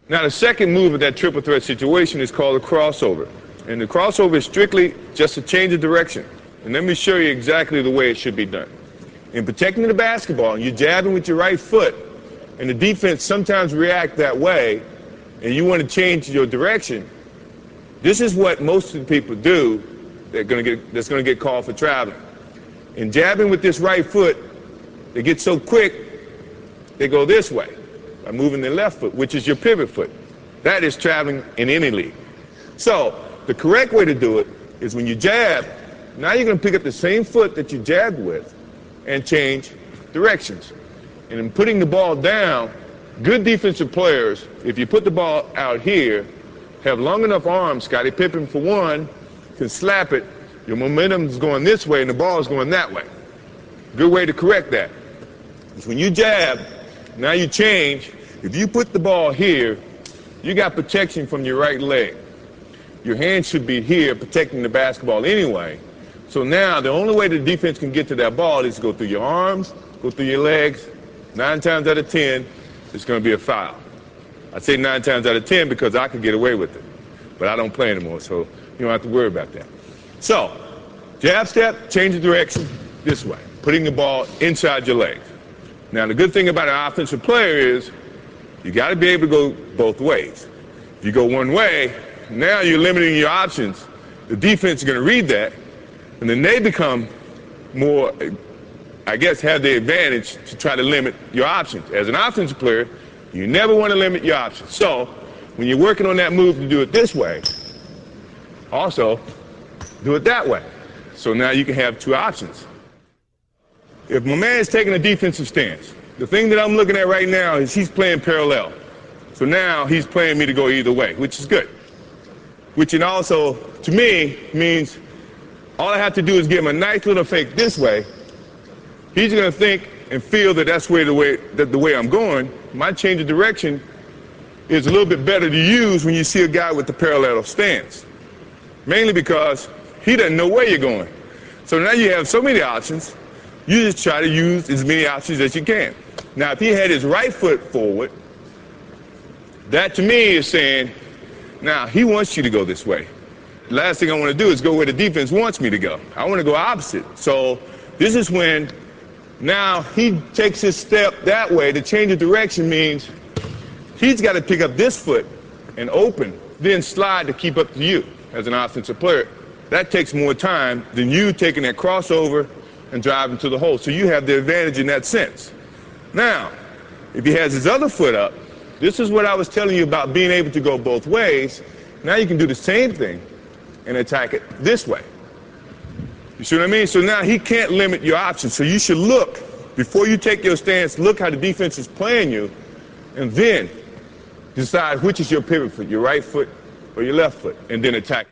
Now the second move of that triple threat situation is called a crossover. And the crossover is strictly just a change of direction. And let me show you exactly the way it should be done. In protecting the basketball, you're jabbing with your right foot, and the defense sometimes react that way, and you want to change your direction. This is what most of the people do that's going to get called for traveling. In jabbing with this right foot, they get so quick, they go this way by moving their left foot, which is your pivot foot. That is traveling in any league. So the correct way to do it is when you jab, now you're going to pick up the same foot that you jabbed with and change directions. And in putting the ball down, good defensive players, if you put the ball out here, have long enough arms. Scottie Pippen, for one, can slap it. Your momentum is going this way and the ball is going that way. Good way to correct that is when you jab, now you change. If you put the ball here, you got protection from your right leg. Your hand should be here protecting the basketball anyway. So now the only way the defense can get to that ball is to go through your arms, go through your legs. 9 times out of 10, it's going to be a foul. I say 9 times out of 10 because I could get away with it. But I don't play anymore, so you don't have to worry about that. So, jab step, change the direction this way, putting the ball inside your legs. Now the good thing about an offensive player is you got to be able to go both ways. If you go one way, now you're limiting your options. The defense is going to read that, and then they become more, I guess, have the advantage to try to limit your options. As an offensive player, you never want to limit your options. So when you're working on that move to do it this way, also do it that way. So now you can have 2 options. If my man is taking a defensive stance, the thing that I'm looking at right now is he's playing parallel. So now he's playing me to go either way, which is good. Which it also, to me, means all I have to do is give him a nice little fake this way. He's going to think and feel that that's the way I'm going. My change of direction is a little bit better to use when you see a guy with the parallel stance. Mainly because he doesn't know where you're going. So now you have so many options, you just try to use as many options as you can. Now if he had his right foot forward, that to me is saying, now he wants you to go this way. The last thing I want to do is go where the defense wants me to go. I want to go opposite. So this is when now he takes his step that way. To change of direction means he's got to pick up this foot and open, then slide to keep up to you as an offensive player. That takes more time than you taking that crossover and driving to the hole. So you have the advantage in that sense. Now, if he has his other foot up, this is what I was telling you about being able to go both ways. Now you can do the same thing and attack it this way. You see what I mean? So now he can't limit your options. So you should look, before you take your stance, look how the defense is playing you, and then decide which is your pivot foot, your right foot or your left foot, and then attack.